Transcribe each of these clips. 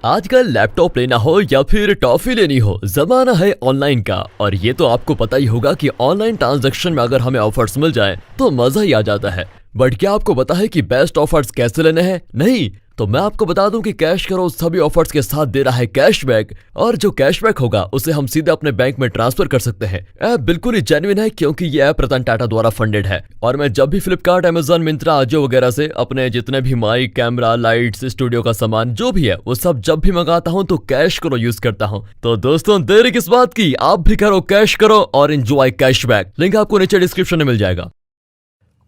आजकल लैपटॉप लेना हो या फिर टॉफी लेनी हो, जमाना है ऑनलाइन का। और ये तो आपको पता ही होगा कि ऑनलाइन ट्रांजैक्शन में अगर हमें ऑफर्स मिल जाए तो मजा ही आ जाता है। बट क्या आपको पता है कि बेस्ट ऑफर्स कैसे लेने हैं? नहीं तो मैं आपको बता दूं कि कैश करो सभी ऑफर्स के साथ दे रहा है कैशबैक, और जो कैशबैक होगा उसे हम सीधे अपने बैंक में ट्रांसफर कर सकते हैं। ऐप बिल्कुल ही जेन्युइन है क्योंकि ये ऐप रतन टाटा द्वारा फंडेड है। और मैं जब भी फ्लिपकार्ट, अमेजन, मिंत्रा, अजियो वगैरह से अपने जितने भी माइक, कैमरा, लाइट्स, स्टूडियो का सामान जो भी है वो सब जब भी मंगाता हूँ तो कैश करो यूज करता हूँ। तो दोस्तों देरी किस बात की, आप भी करो कैश करो और एंजॉय कैशबैक। लिंक आपको नीचे डिस्क्रिप्शन में मिल जाएगा।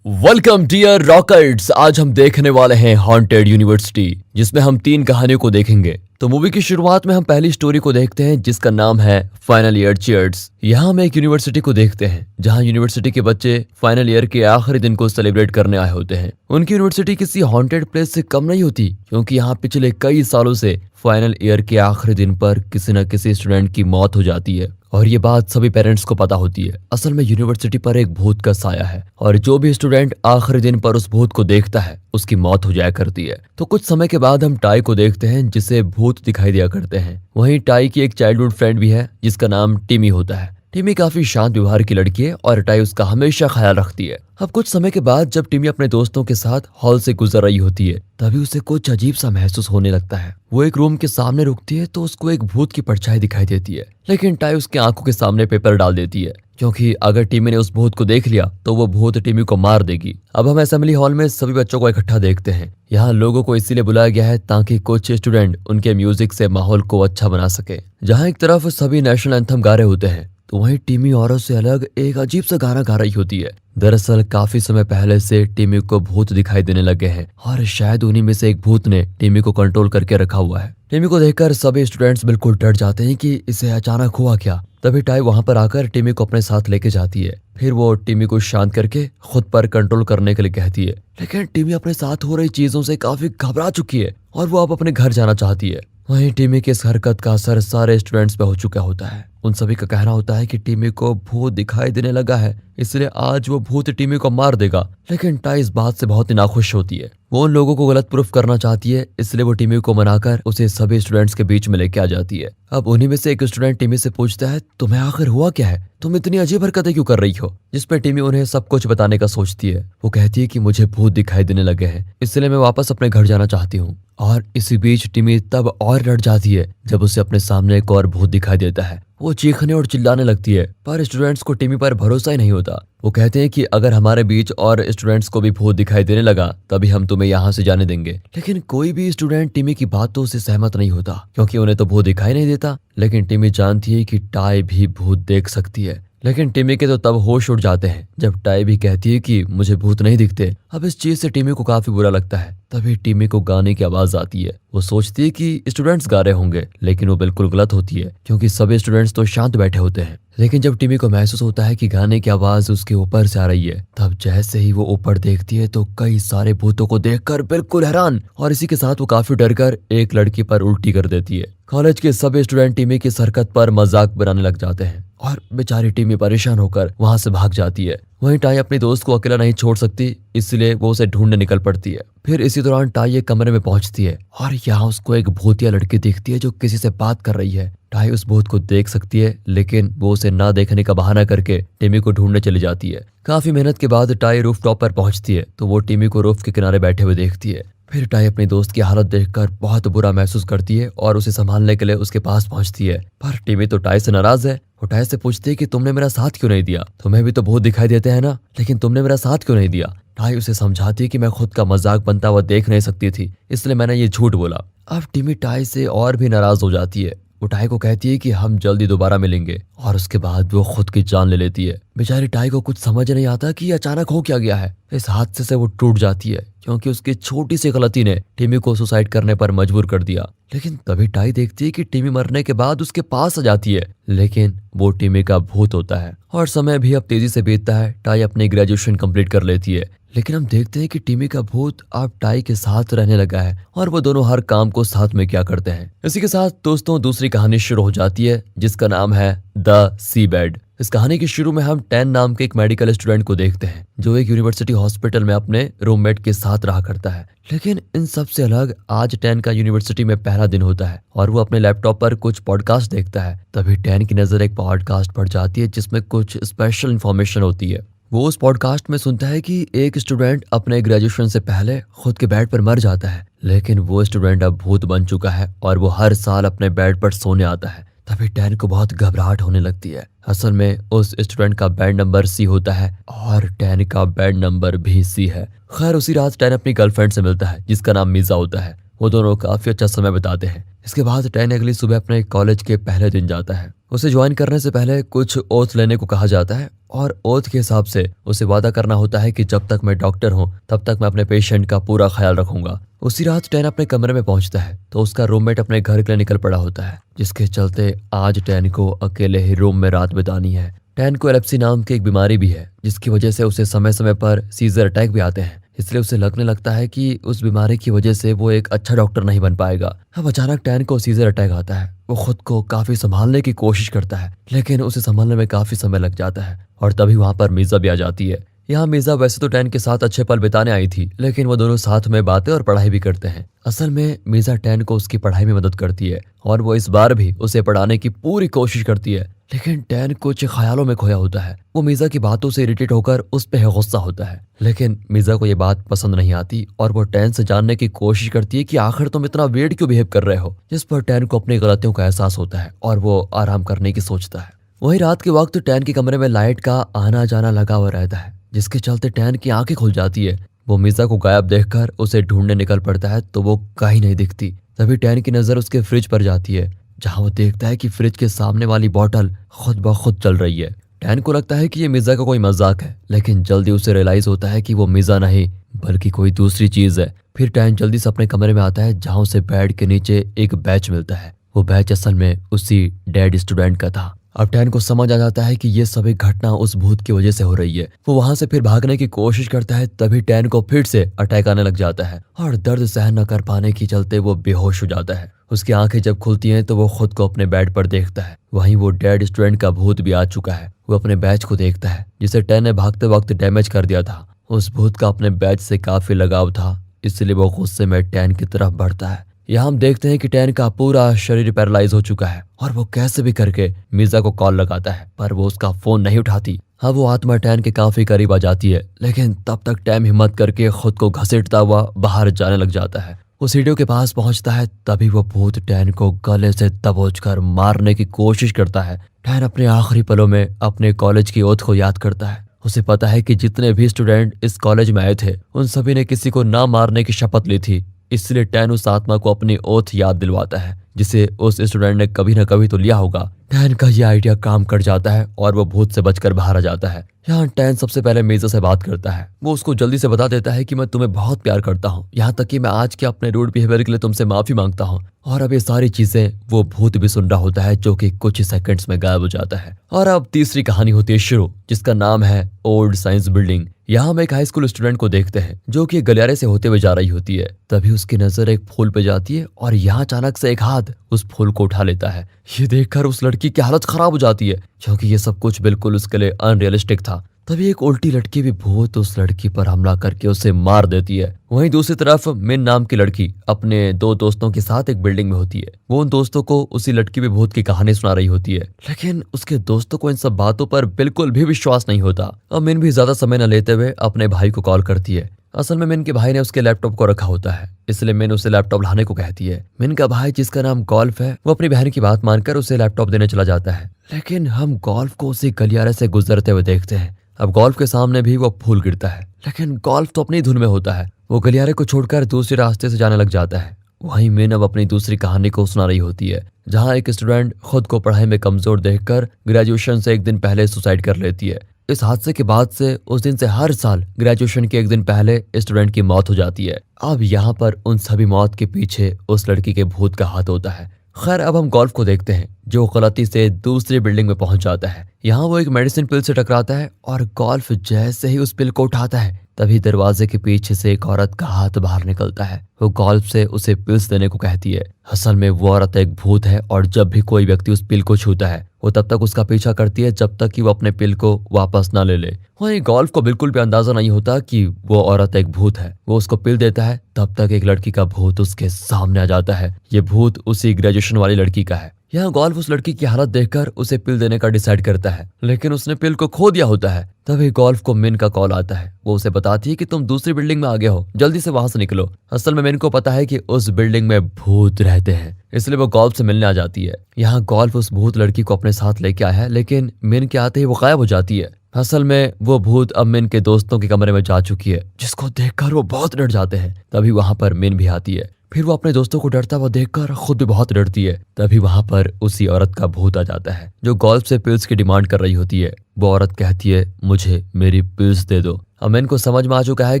वेलकम डियर रॉकेट्स, आज हम देखने वाले हैं हॉन्टेड यूनिवर्सिटी, जिसमें हम 3 कहानियों को देखेंगे। तो मूवी की शुरुआत में हम पहली स्टोरी को देखते हैं जिसका नाम है फाइनल ईयर चीयर्स। यहाँ हम एक यूनिवर्सिटी को देखते हैं जहाँ यूनिवर्सिटी के बच्चे फाइनल ईयर के आखिरी दिन को सेलिब्रेट करने आए होते हैं। उनकी यूनिवर्सिटी किसी हॉन्टेड प्लेस से कम नहीं होती, क्योंकि यहाँ पिछले कई सालों से फाइनल ईयर के आखिरी दिन पर किसी न किसी स्टूडेंट की मौत हो जाती है। और ये बात सभी पेरेंट्स को पता होती है। असल में यूनिवर्सिटी पर एक भूत का साया है और जो भी स्टूडेंट आखिरी दिन पर उस भूत को देखता है उसकी मौत हो जाया करती है। तो कुछ समय के बाद हम टाई को देखते हैं जिसे भूत दिखाई दिया करते हैं। वहीं टाई की एक चाइल्डहुड फ्रेंड भी है जिसका नाम टिमी होता है। टिमी काफी शांत व्यवहार की लड़की है और टाई उसका हमेशा ख्याल रखती है। अब कुछ समय के बाद जब टिमी अपने दोस्तों के साथ हॉल से गुजर रही होती है तभी उसे कुछ अजीब सा महसूस होने लगता है। वो एक रूम के सामने रुकती है तो उसको एक भूत की परछाई दिखाई देती है, लेकिन टाई उसके आंखों के सामने पेपर डाल देती है, क्योंकि अगर टिमी ने उस भूत को देख लिया तो वो भूत टिमी को मार देगी। अब हम असेंबली हॉल में सभी बच्चों को इकट्ठा देखते हैं। यहाँ लोगों को इसीलिए बुलाया गया है ताकि कुछ स्टूडेंट उनके म्यूजिक से माहौल को अच्छा बना सके। जहाँ एक तरफ सभी नेशनल एंथम गा रहे होते हैं तो वहीं टिमी औरों से अलग एक अजीब सा गाना गा रही होती है। दरअसल काफी समय पहले से टिमी को भूत दिखाई देने लगे हैं और शायद उन्हीं में से एक भूत ने टिमी को कंट्रोल करके रखा हुआ है। टिमी को देखकर सभी स्टूडेंट्स बिल्कुल डर जाते हैं कि इसे अचानक हुआ क्या। तभी टाई वहां पर आकर टिमी को अपने साथ लेके जाती है। फिर वो टिमी को शांत करके खुद पर कंट्रोल करने के लिए कहती है, लेकिन टिमी अपने साथ हो रही चीजों से काफी घबरा चुकी है और वो अब अपने घर जाना चाहती है। वहीं टिमी की इस हरकत का असर सारे स्टूडेंट्स पे हो चुका होता है। उन सभी का कहना होता है कि टिमी को भूत दिखाई देने लगा है, इसलिए आज वो भूत टिमी को मार देगा। लेकिन टाई इस बात से बहुत ही नाखुश होती है। वो उन लोगों को गलत प्रूफ करना चाहती है, इसलिए वो टिमी को मनाकर उसे सभी स्टूडेंट्स के बीच में लेके आ जाती है। अब उन्हीं में से एक स्टूडेंट टिमी से पूछता है, तुम्हें आखिर हुआ क्या है? तुम इतनी अजीब हरकतें क्यों कर रही हो? जिसपे टिमी उन्हें सब कुछ बताने का सोचती है। वो कहती है कि मुझे भूत दिखाई देने लगे हैं, इसलिए मैं वापस अपने घर जाना चाहती हूँ। और इसी बीच टिमी तब और डर जाती है जब उसे अपने सामने एक और भूत दिखाई देता है। वो चीखने और चिल्लाने लगती है, पर स्टूडेंट्स को टिमी पर भरोसा ही नहीं होता। वो कहते हैं कि अगर हमारे बीच और स्टूडेंट्स को भी भूत दिखाई देने लगा तभी हम तुम्हें यहाँ से जाने देंगे। लेकिन कोई भी स्टूडेंट टिमी की बातों से सहमत नहीं होता, क्योंकि उन्हें तो भूत दिखाई नहीं देता। लेकिन टिमी जानती है कि टाई भी भूत देख सकती है। लेकिन टिमी के तो तब होश उड़ जाते हैं जब टाई भी कहती है कि मुझे भूत नहीं दिखते। अब इस चीज से टिमी को काफी बुरा लगता है। तभी टिमी को गाने की आवाज आती है। वो सोचती है कि स्टूडेंट्स गा रहे होंगे, लेकिन वो बिल्कुल गलत होती है, क्योंकि सभी स्टूडेंट्स तो शांत बैठे होते हैं। लेकिन जब टिमी को महसूस होता है कि गाने की आवाज उसके ऊपर से आ रही है, तब जैसे ही वो ऊपर देखती है तो कई सारे भूतों को देखकर बिल्कुल हैरान, और इसी के साथ वो काफी डर कर एक लड़की पर उल्टी कर देती है। कॉलेज के सभी स्टूडेंट टिमी की इस हरकत पर मजाक बनाने लग जाते हैं और बेचारी टिमी परेशान होकर वहां से भाग जाती है। वहीं टाई अपने दोस्त को अकेला नहीं छोड़ सकती, इसलिए वो उसे ढूंढने निकल पड़ती है। फिर इसी दौरान टाई एक कमरे में पहुंचती है और यहाँ उसको एक भूतिया लड़की दिखती है जो किसी से बात कर रही है। टाई उस भूत को देख सकती है, लेकिन वो उसे ना देखने का बहाना करके टिमी को ढूंढने चली जाती है। काफी मेहनत के बाद टाई रूफ टॉप पर पहुंचती है तो वो टिमी को रूफ के किनारे बैठे हुए देखती है। फिर टाई अपने दोस्त की हालत देखकर बहुत बुरा महसूस करती है और उसे संभालने के लिए उसके पास पहुंचती है। पर टिमी तो टाई से नाराज है। वो टाई से पूछती है कि तुमने मेरा साथ क्यों नहीं दिया? तुम्हें भी तो भूत दिखाई देते हैं ना, लेकिन तुमने मेरा साथ क्यों नहीं दिया? टाई उसे समझाती है कि मैं खुद का मजाक बनता हुआ देख नहीं सकती थी, इसलिए मैंने ये झूठ बोला। अब टिमी टाई से और भी नाराज हो जाती है। वो टाई को कहती है कि हम जल्दी दोबारा मिलेंगे, और उसके बाद वो खुद की जान ले लेती है। बेचारी टाई को कुछ समझ नहीं आता कि अचानक हो क्या गया है। इस हादसे से वो टूट जाती है क्योंकि उसकी छोटी सी गलती ने टिमी को सुसाइड करने पर मजबूर कर दिया। लेकिन तभी टाई देखती है कि टिमी मरने के बाद उसके पास आ जाती है, लेकिन वो टिमी का भूत होता है। और समय भी अब तेजी से बीतता है। टाई अपनी ग्रेजुएशन कंप्लीट कर लेती है, लेकिन हम देखते हैं कि टिमी का भूत अब टाई के साथ रहने लगा है और वो दोनों हर काम को साथ में क्या करते हैं। इसी के साथ दोस्तों दूसरी कहानी शुरू हो जाती है जिसका नाम है द सी बेड। इस कहानी के शुरू में हम टैन नाम के एक मेडिकल स्टूडेंट को देखते हैं जो एक यूनिवर्सिटी हॉस्पिटल में अपने रूममेट के साथ रहा करता है। लेकिन इन सब से अलग आज टैन का यूनिवर्सिटी में पहला दिन होता है और वो अपने लैपटॉप पर कुछ पॉडकास्ट देखता है। तभी टैन की नजर एक पॉडकास्ट पर जाती है जिसमें कुछ स्पेशल इन्फॉर्मेशन होती है। वो उस पॉडकास्ट में सुनता है कि एक स्टूडेंट अपने ग्रेजुएशन से पहले खुद के बेड पर मर जाता है, लेकिन वो स्टूडेंट अब भूत बन चुका है और वो हर साल अपने बेड पर सोने आता है। तभी टैन को बहुत घबराहट होने लगती है। असल में उस स्टूडेंट का बेड नंबर सी होता है और टैन का बेड नंबर भी सी है। खैर उसी रात टैन अपनी गर्लफ्रेंड से मिलता है जिसका नाम मीजा होता है। वो दोनों काफी अच्छा समय बिताते हैं। इसके बाद टैन अगली सुबह अपने कॉलेज के पहले दिन जाता है। उसे ज्वाइन करने से पहले कुछ ओथ लेने को कहा जाता है और ओथ के हिसाब से उसे वादा करना होता है कि जब तक मैं डॉक्टर हूँ तब तक मैं अपने पेशेंट का पूरा ख्याल रखूंगा। उसी रात टैन अपने कमरे में पहुंचता है तो उसका रूममेट अपने घर के लिए निकल पड़ा होता है, जिसके चलते आज टैन को अकेले ही रूम में रात बितानी है। टैन को एपिलेप्सी नाम की एक बीमारी भी है जिसकी वजह से उसे समय समय पर सीजर अटैक भी आते हैं। इसलिए उसे लगने लगता है कि उस बीमारी की वजह से वो एक अच्छा डॉक्टर नहीं बन पाएगा। अब अचानक टैन को सीजर अटैक आता है। वो खुद को काफी संभालने की कोशिश करता है लेकिन उसे संभालने में काफी समय लग जाता है और तभी वहां पर मीजा भी आ जाती है। यहाँ मीजा वैसे तो टैन के साथ अच्छे पल बिताने आई थी, लेकिन वो दोनों साथ में बातें और पढ़ाई भी करते हैं। असल में मीजा टैन को उसकी पढ़ाई में मदद करती है और वो इस बार भी उसे पढ़ाने की पूरी कोशिश करती है, लेकिन टैन कुछ ख्यालों में खोया होता है। वो मीजा की बातों से इरिटेट होकर उस पे गुस्सा होता है, लेकिन मीजा को ये बात पसंद नहीं आती और वो टैन से जानने की कोशिश करती है कि आखिर तुम इतना वेट क्यों बिहेव कर रहे हो। जिस पर टैन को अपनी गलतियों का एहसास होता है और वो आराम करने की सोचता है। वही रात के वक्त टैन के कमरे में लाइट का आना जाना लगा हुआ रहता है, जिसके चलते टैन की आंखें खुल जाती है। वो मीजा को गायब देखकर उसे ढूंढने निकल पड़ता है तो वो कहीं नहीं दिखती। तभी टैन की नजर उसके फ्रिज पर जाती है, जहां वो देखता है कि फ्रिज के सामने वाली बोतल खुद ब खुद चल रही है। टैन को लगता है कि ये मीजा का कोई मजाक है, लेकिन जल्दी उसे रियलाइज होता है कि वो मीजा नहीं बल्कि कोई दूसरी चीज है। फिर टैन जल्दी से अपने कमरे में आता है जहां उसे बेड के नीचे एक बैच मिलता है। वो बैच असल में उसी डेड स्टूडेंट का था। अब टैन को समझ आ जाता है कि ये सभी घटना उस भूत की वजह से हो रही है। वो वहां से फिर भागने की कोशिश करता है, तभी टैन को फिर से अटैक आने लग जाता है और दर्द सहन न कर पाने के चलते वो बेहोश हो जाता है। उसकी आंखें जब खुलती हैं तो वो खुद को अपने बेड पर देखता है। वहीं वो डेड स्टूडेंट का भूत भी आ चुका है। वो अपने बैच को देखता है जिसे टैन ने भागते वक्त डैमेज कर दिया था। उस भूत का अपने बैच से काफी लगाव था, इसलिए वो गुस्से में टैन की तरफ बढ़ता है। यहाँ हम देखते हैं कि टैन का पूरा शरीर पैरालाइज हो चुका है और वो कैसे भी करके मीजा को कॉल लगाता है, पर वो उसका फोन नहीं उठाती। हाँ, वो आत्मा टैन के काफी करीब आ जाती है, लेकिन तब तक टैन हिम्मत करके खुद को घसीटता हुआ बाहर जाने लग जाता है। वो सीढ़ियों के पास पहुंचता है, तभी वो भूत टैन को गले से दबोचकर मारने की कोशिश करता है। टैन अपने आखिरी पलों में अपने कॉलेज की ओथ को याद करता है। उसे पता है कि जितने भी स्टूडेंट इस कॉलेज में आए थे उन सभी ने किसी को ना मारने की शपथ ली थी, इसलिए टैन उस आत्मा को अपनी ओथ याद दिलवाता है जिसे उस स्टूडेंट ने कभी न कभी तो लिया होगा। टैन का यह आइडिया काम कर जाता है और वो भूत से बचकर बाहर आ जाता है। यहाँ टैन सबसे पहले मीजा से बात करता है। वो उसको जल्दी से बता देता है कि मैं तुम्हें बहुत प्यार करता हूँ, यहाँ तक कि मैं आज के अपने रूड बिहेवियर के लिए तुमसे माफी मांगता हूँ। और अब ये सारी चीजें वो भूत भी सुन रहा होता है जो कि कुछ ही सेकंड्स में गायब हो जाता है। और अब तीसरी कहानी होती है शुरू, जिसका नाम है ओल्ड साइंस बिल्डिंग। यहाँ हम एक हाई स्कूल स्टूडेंट को देखते हैं जो कि गलियारे से होते हुए जा रही होती है। तभी उसकी नजर एक फूल पे जाती है और यहाँ अचानक से एक हाथ उस फूल को उठा लेता है। ये देखकर उस लड़की की हालत खराब हो जाती है क्योंकि ये सब कुछ बिल्कुल उसके लिए अनरियलिस्टिक था। तभी एक उल्टी लड़की भी भूत उस लड़की पर हमला करके उसे मार देती है। वहीं दूसरी तरफ मिन नाम की लड़की अपने दो दोस्तों के साथ एक बिल्डिंग में होती है। वो उन दोस्तों को उसी लड़की भी भूत की कहानी सुना रही होती है, लेकिन उसके दोस्तों को इन सब बातों पर बिल्कुल भी विश्वास नहीं होता। अब मिन भी ज्यादा समय न लेते हुए अपने भाई को कॉल करती है। असल में मिन के भाई ने उसके लैपटॉप को रखा होता है, इसलिए मिन उसे लैपटॉप लाने को कहती है। मिन का भाई जिसका नाम गोल्फ है, वो अपनी बहन की बात मानकर उसे लैपटॉप देने चला जाता है, लेकिन हम गोल्फ को उसी गलियारे से गुजरते हुए देखते हैं। अब गोल्फ के सामने भी वो फूल गिरता है, लेकिन गोल्फ तो अपनी धुन में होता है। वो गलियारे को छोड़कर दूसरे रास्ते से जाने लग जाता है। वहीं मिन अब अपनी दूसरी कहानी को सुना रही होती है, जहां एक स्टूडेंट खुद को पढ़ाई में कमजोर देखकर ग्रेजुएशन से एक दिन पहले सुसाइड कर लेती है। इस हादसे के बाद से उस दिन से हर साल ग्रेजुएशन के एक दिन पहले स्टूडेंट की मौत हो जाती है। अब यहाँ पर उन सभी मौत के पीछे उस लड़की के भूत का हाथ होता है। खैर अब हम गोल्फ को देखते हैं जो गलती से दूसरी बिल्डिंग में पहुंच जाता है। यहाँ वो एक मेडिसिन पिल से टकराता है और गोल्फ जैसे ही उस पिल को उठाता है, तभी दरवाजे के पीछे से एक औरत का हाथ बाहर निकलता है। वो गोल्फ से उसे पिल्स देने को कहती है। असल में वो औरत एक भूत है और जब भी कोई व्यक्ति उस पिल को छूता है वो तब तक उसका पीछा करती है जब तक कि वो अपने पिल को वापस ना ले ले। वहीं गोल्फ को बिल्कुल भी अंदाजा नहीं होता कि वो औरत एक भूत है। वो उसको पिल देता है तब तक एक लड़की का भूत उसके सामने आ जाता है। ये भूत उसी ग्रेजुएशन वाली लड़की का है। यहाँ गोल्फ उस लड़की की हालत देखकर उसे पिल देने का डिसाइड करता है, लेकिन उसने पिल को खो दिया होता है। तभी गोल्फ को मिन का कॉल आता है। वो उसे बताती है कि तुम दूसरी बिल्डिंग में आ गए हो, जल्दी से वहां से निकलो। असल में मिन को पता है कि उस बिल्डिंग में भूत रहते हैं, इसलिए वो गोल्फ से मिलने आ जाती है। यहाँ गोल्फ उस भूत लड़की को अपने साथ लेके आया है, लेकिन मिन के आते ही वो गायब हो जाती है। असल में वो भूत अब मिन के दोस्तों के कमरे में जा चुकी है, जिसको देखकर वो बहुत डर जाते हैं। तभी वहां पर मिन भी आती है। फिर वो अपने दोस्तों को डरता हुआ देखकर खुद भी बहुत डरती है। तभी वहां पर उसी औरत का भूत आ जाता है जो गोल्फ से पिल्स की डिमांड कर रही होती है। वो औरत कहती है, मुझे मेरी पिल्स दे दो। अब मिन को समझ में आ चुका है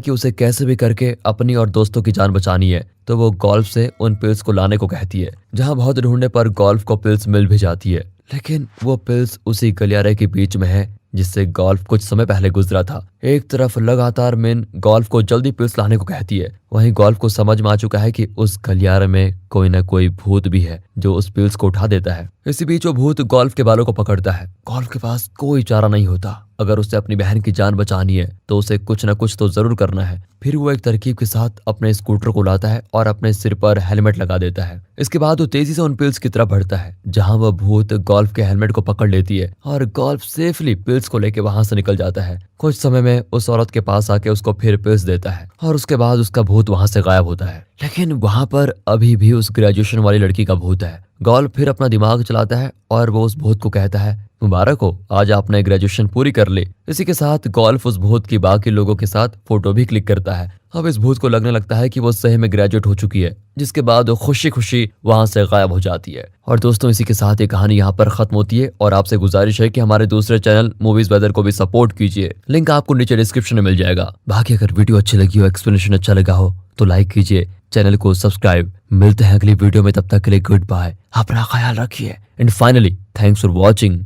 कि उसे कैसे भी करके अपनी और दोस्तों की जान बचानी है, तो वो गोल्फ से उन पिल्स को लाने को कहती है। जहाँ बहुत ढूंढने पर गोल्फ को पिल्स मिल भी जाती है, लेकिन वो पिल्स उसी गलियारे के बीच में है जिससे गोल्फ कुछ समय पहले गुजरा था। एक तरफ लगातार मिन गोल्फ को जल्दी पिल्स लाने को कहती है, वहीं गोल्फ को समझ में आ चुका है कि उस गलियारे में कोई न कोई भूत भी है जो उस पिल्स को उठा देता है। इसी बीच वो भूत गोल्फ के बालों को पकड़ता है। गोल्फ के पास कोई चारा नहीं होता। अगर उसे अपनी बहन की जान बचानी है तो उसे कुछ न कुछ तो जरूर करना है। फिर वो एक तरकीब के साथ अपने स्कूटर को लाता है और अपने सिर पर हेलमेट लगा देता है। इसके बाद वो तेजी से उन पिल्स की तरफ बढ़ता है, जहां वह भूत गोल्फ के हेलमेट को पकड़ लेती है और गोल्फ सेफली पिल्स को लेकर वहां से निकल जाता है। कुछ समय में उस औरत के पास आके उसको फिर पिल्स देता है और उसके बाद उसका भूत वहां से गायब होता है। लेकिन वहां पर अभी भी उस ग्रेजुएशन वाली लड़की का भूत है। गोल्फ फिर अपना दिमाग चलाता है और वो उस भूत को कहता है, मुबारक हो, आज आपने ग्रेजुएशन पूरी कर ली। इसी के साथ गोल्फ उस भूत की बाकी लोगों के साथ फोटो भी क्लिक करता है। अब इस भूत को लगने लगता है कि वो सही में ग्रेजुएट हो चुकी है, जिसके बाद वो खुशी खुशी वहां से गायब हो जाती है। और दोस्तों, इसी के साथ ये कहानी यहाँ पर खत्म होती है और आपसे गुजारिश है कि हमारे दूसरे चैनल मूवीज वेदर को भी सपोर्ट कीजिए। लिंक आपको नीचे डिस्क्रिप्शन में मिल जाएगा। बाकी अगर वीडियो अच्छी लगी हो, एक्सप्लेनेशन अच्छा लगा हो तो लाइक कीजिए, चैनल को सब्सक्राइब। मिलते हैं अगली वीडियो में, तब तक के लिए गुड बाय, अपना ख्याल रखिए and finally thanks for watching.